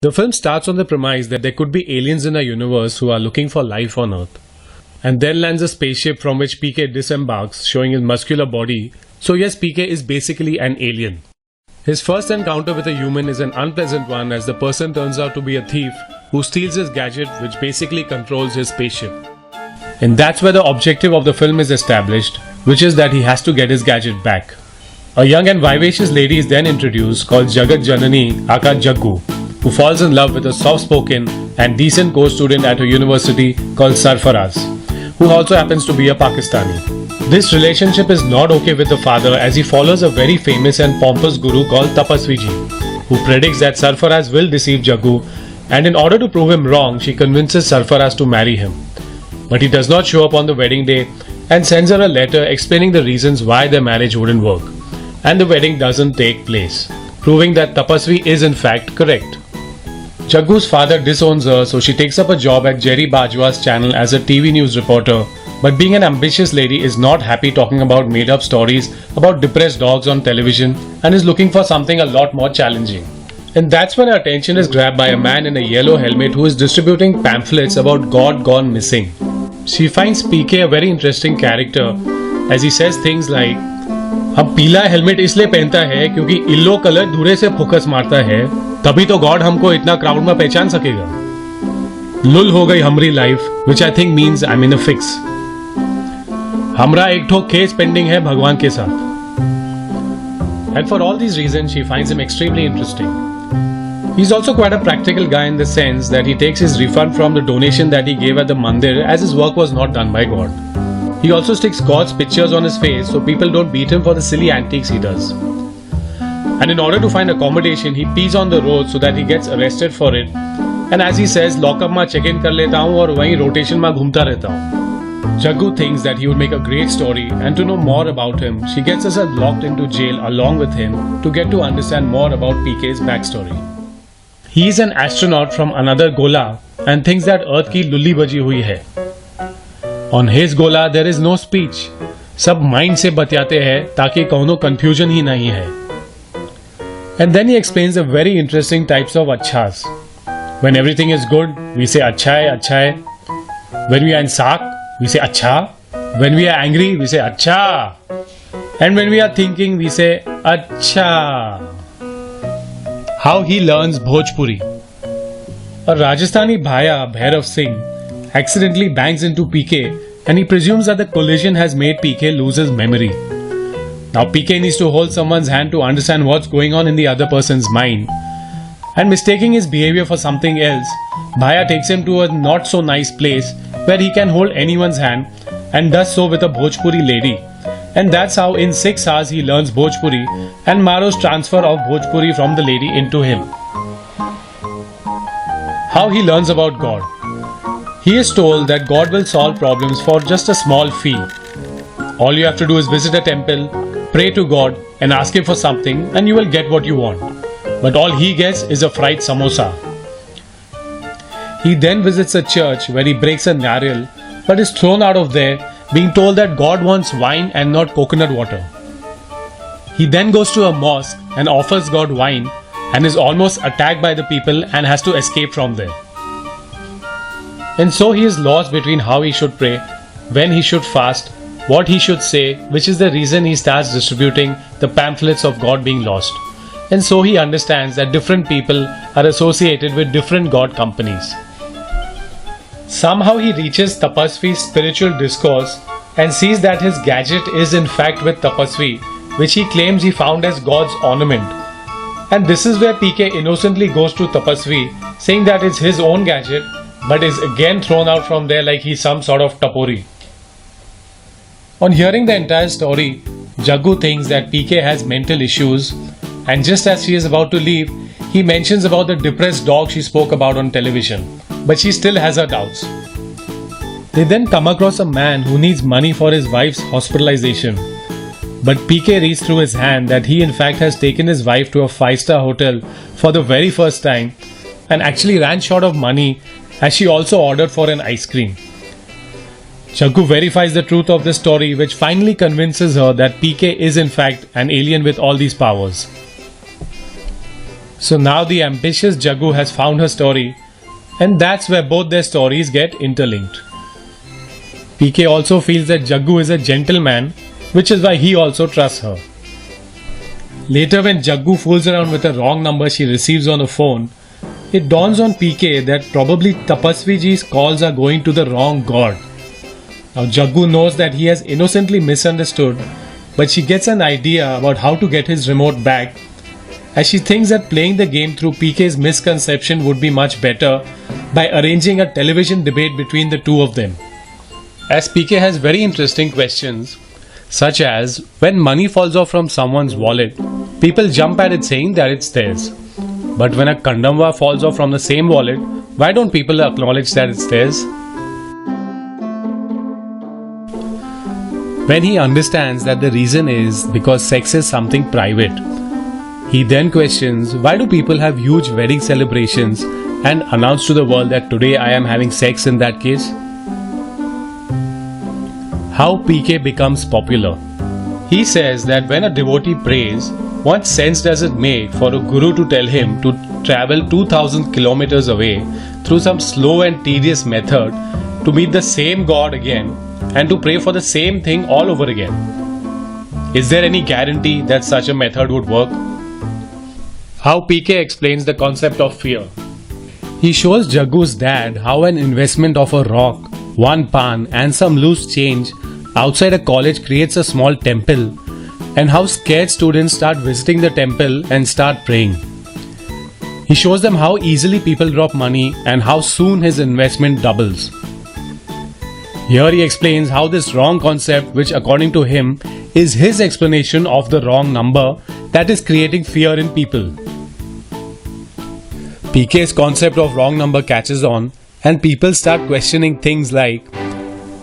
The film starts on the premise that there could be aliens in our universe who are looking for life on Earth. And then lands a spaceship from which PK disembarks, showing his muscular body. So yes, PK is basically an alien. His first encounter with a human is an unpleasant one, as the person turns out to be a thief who steals his gadget, which basically controls his spaceship. And that's where the objective of the film is established, which is that he has to get his gadget back. A young and vivacious lady is then introduced called Jagat Janani aka Jaggu, who falls in love with a soft-spoken and decent co-student at a university called Sarfaraz, who also happens to be a Pakistani. This relationship is not okay with the father, as he follows a very famous and pompous guru called Tapasvi Ji, who predicts that Sarfaraz will deceive Jaggu, and in order to prove him wrong, she convinces Sarfaraz to marry him. But he does not show up on the wedding day and sends her a letter explaining the reasons why their marriage wouldn't work, and the wedding doesn't take place, proving that Tapasvi is in fact correct. Jaggu's father disowns her, so she takes up a job at Jerry Bajwa's channel as a TV news reporter, but being an ambitious lady is not happy talking about made-up stories about depressed dogs on television and is looking for something a lot more challenging. And that's when her attention is grabbed by a man in a yellow helmet who is distributing pamphlets about God gone missing. She finds PK a very interesting character, as he says things like, हम पीला helmet इसलिए पहनता है क्योंकि yellow colour दूरे से focus मारता है, तभी तो गॉड हमको इतना क्राउड में पहचान सकेगा. लुल हो गई हमारी life, which I think means I'm in a fix. हमरा एक ठो केस पेंडिंग है भगवान के साथ. And for all these reasons, she finds him extremely interesting. He's also quite a practical guy in the sense that he takes his refund from the donation that he gave at the mandir, as his work was not done by God. He also sticks God's pictures on his face so people don't beat him for the silly antics he does. And in order to find accommodation, he pees on the road so that he gets arrested for it. And as he says, lockup में check in कर लेता हूँ और वहीं rotation में घूमता रहता हूँ. Jaggu thinks that he would make a great story, and to know more about him, she gets herself locked into jail along with him to get to understand more about PK's backstory. He is an astronaut from another gola and thinks that Earth की लुल्ली बजी हुई है. On his gola there is no speech. सब mind से बतियाते हैं ताकि कोनो confusion ही नहीं है. And then he explains the very interesting types of achhas. When everything is good, we say अच्छा है. When we are in saak, we say अच्छा. When we are angry, we say अच्छा. And when we are thinking, we say अच्छा. How he learns Bhojpuri. A Rajasthani bhaiya, Bhairav Singh, accidentally bangs into PK, and he presumes that the collision has made PK lose his memory. Now PK needs to hold someone's hand to understand what's going on in the other person's mind. And mistaking his behavior for something else, Bhaiya takes him to a not so nice place where he can hold anyone's hand, and does so with a Bhojpuri lady. And that's how in 6 hours he learns Bhojpuri and Maro's transfer of Bhojpuri from the lady into him. How he learns about God. He is told that God will solve problems for just a small fee. All you have to do is visit a temple, pray to God and ask him for something, and you will get what you want. But all he gets is a fried samosa. He then visits a church where he breaks a nariyal but is thrown out of there, being told that God wants wine and not coconut water. He then goes to a mosque and offers God wine and is almost attacked by the people and has to escape from there. And so he is lost between how he should pray, when he should fast, what he should say, which is the reason he starts distributing the pamphlets of God being lost. And so he understands that different people are associated with different God companies. Somehow he reaches Tapasvi's spiritual discourse and sees that his gadget is in fact with Tapasvi, which he claims he found as God's ornament. And this is where PK innocently goes to Tapasvi, saying that it's his own gadget, but is again thrown out from there like he's some sort of tapori. On hearing the entire story, Jaggu thinks that PK has mental issues, and just as she is about to leave, he mentions about the depressed dog she spoke about on television, but she still has her doubts. They then come across a man who needs money for his wife's hospitalization, but PK reads through his hand that he in fact has taken his wife to a 5-star hotel for the very first time and actually ran short of money, as she also ordered for an ice cream. Jaggu verifies the truth of this story, which finally convinces her that PK is in fact an alien with all these powers. So now the ambitious Jaggu has found her story, and that's where both their stories get interlinked. PK also feels that Jaggu is a gentleman, which is why he also trusts her. Later, when Jaggu fools around with a wrong number she receives on a phone, it dawns on PK that probably Tapasvi ji's calls are going to the wrong god. Now Jaggu knows that he has innocently misunderstood, but she gets an idea about how to get his remote back, as she thinks that playing the game through PK's misconception would be much better by arranging a television debate between the two of them. As PK has very interesting questions, such as when money falls off from someone's wallet, people jump at it saying that it's theirs. But when a kandamwa falls off from the same wallet, why don't people acknowledge that it's theirs? When he understands that the reason is because sex is something private, he then questions why do people have huge wedding celebrations and announce to the world that today I am having sex in that case? How PK becomes popular. He says that when a devotee prays, what sense does it make for a guru to tell him to travel 2000 kilometers away through some slow and tedious method to meet the same God again and to pray for the same thing all over again? Is there any guarantee that such a method would work? How PK explains the concept of fear. He shows Jaggu's dad how an investment of a rock, one pan and some loose change outside a college creates a small temple, and how scared students start visiting the temple and start praying. He shows them how easily people drop money and how soon his investment doubles. Here he explains how this wrong concept, which according to him is his explanation of the wrong number, that is creating fear in people. PK's concept of wrong number catches on, and people start questioning things like,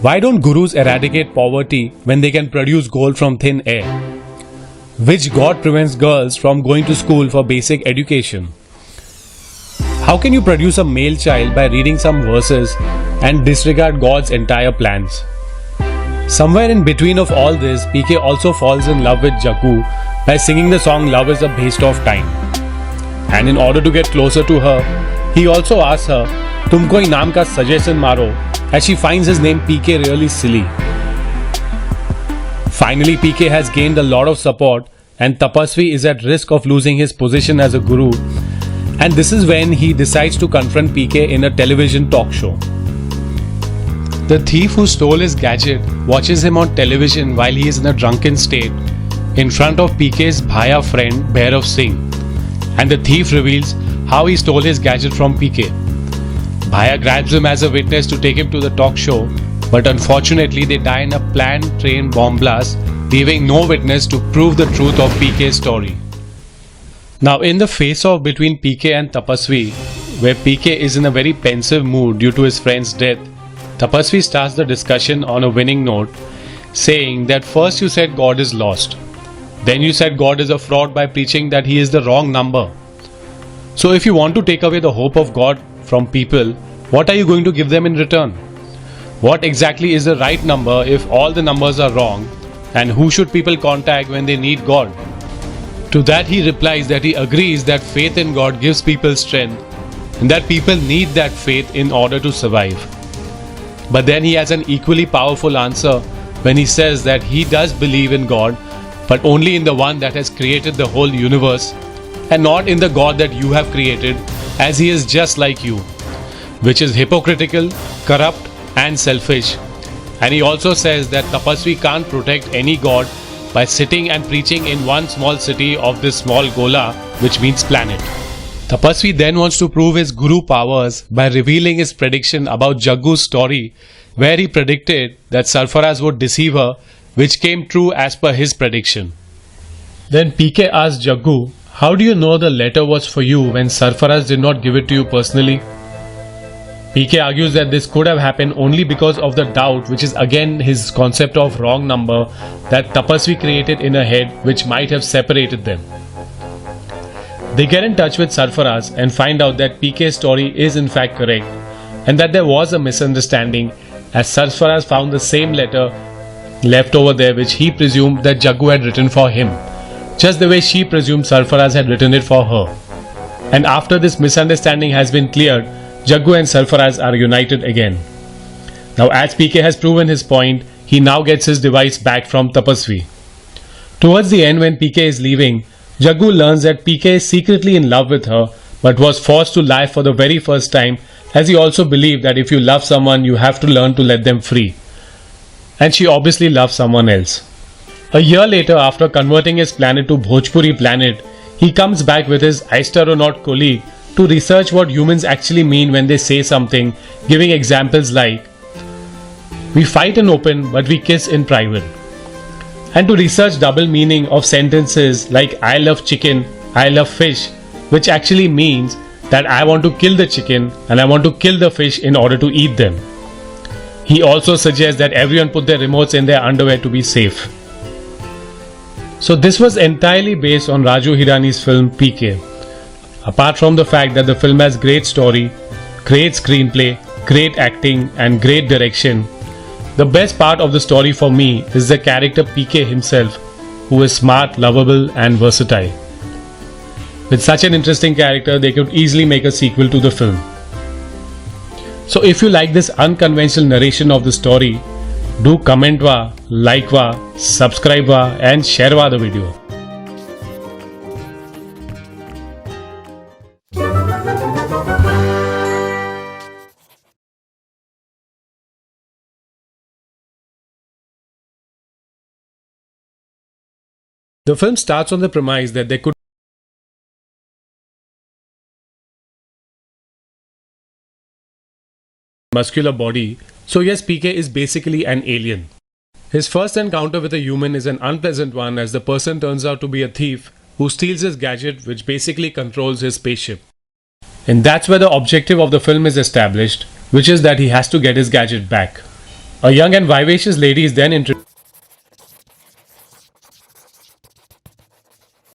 why don't gurus eradicate poverty when they can produce gold from thin air? Which god prevents girls from going to school for basic education? How can you produce a male child by reading some verses and disregard God's entire plans? Somewhere in between of all this, PK also falls in love with Jaggu by singing the song Love is a Waste of Time. And in order to get closer to her, he also asks her, "Tum koi naam ka suggestion maro," as she finds his name PK really silly. Finally, PK has gained a lot of support and Tapasvi is at risk of losing his position as a guru, and this is when he decides to confront PK in a television talk show. The thief who stole his gadget watches him on television while he is in a drunken state in front of PK's Bhaya friend Bhairav Singh, and the thief reveals how he stole his gadget from PK. Bhaya grabs him as a witness to take him to the talk show, but unfortunately they die in a planned train bomb blast, leaving no witness to prove the truth of PK's story. Now in the face-off between PK and Tapasvi, where PK is in a very pensive mood due to his friend's death, Tapasvi starts the discussion on a winning note, saying that first you said God is lost, then you said God is a fraud by preaching that he is the wrong number. So if you want to take away the hope of God from people, what are you going to give them in return? What exactly is the right number if all the numbers are wrong? And who should people contact when they need God? To that he replies that he agrees that faith in God gives people strength and that people need that faith in order to survive. But then he has an equally powerful answer when he says that he does believe in God, but only in the one that has created the whole universe and not in the God that you have created, as he is just like you, which is hypocritical, corrupt and selfish. And he also says that Tapasvi can't protect any god by sitting and preaching in one small city of this small Gola, which means planet. Tapasvi then wants to prove his guru powers by revealing his prediction about Jaggu's story, where he predicted that Sarfaraz would deceive her, which came true as per his prediction. Then PK asks Jaggu, how do you know the letter was for you when Sarfaraz did not give it to you personally? PK argues that this could have happened only because of the doubt, which is again his concept of wrong number that Tapasvi created in her head, which might have separated them. They get in touch with Sarfaraz and find out that PK's story is in fact correct and that there was a misunderstanding, as Sarfaraz found the same letter left over there which he presumed that Jaggu had written for him, just the way she presumed Sarfaraz had written it for her. And after this misunderstanding has been cleared, Jaggu and Sarfaraz are united again. Now as PK has proven his point, he now gets his device back from Tapasvi. Towards the end when PK is leaving, Jaggu learns that PK is secretly in love with her but was forced to lie for the very first time, as he also believed that if you love someone you have to learn to let them free. And she obviously loves someone else. A year later, after converting his planet to Bhojpuri planet, he comes back with his astronaut colleague to research what humans actually mean when they say something, giving examples like, "We fight in open but we kiss in private." And to research double meaning of sentences like "I love chicken, I love fish," which actually means that I want to kill the chicken and I want to kill the fish in order to eat them. He also suggests that everyone put their remotes in their underwear to be safe. So this was entirely based on Raju Hirani's film PK. Apart from the fact that the film has great story, great screenplay, great acting and great direction, the best part of the story for me is the character PK himself, who is smart, lovable and versatile. With such an interesting character, they could easily make a sequel to the film. So if you like this unconventional narration of the story, do comment wa, like wa, subscribe wa and share wa the video. The film starts on the premise that there could muscular body, so yes, PK is basically an alien. His first encounter with a human is an unpleasant one, as the person turns out to be a thief who steals his gadget, which basically controls his spaceship. And that's where the objective of the film is established, which is that he has to get his gadget back. A young and vivacious lady is then introduced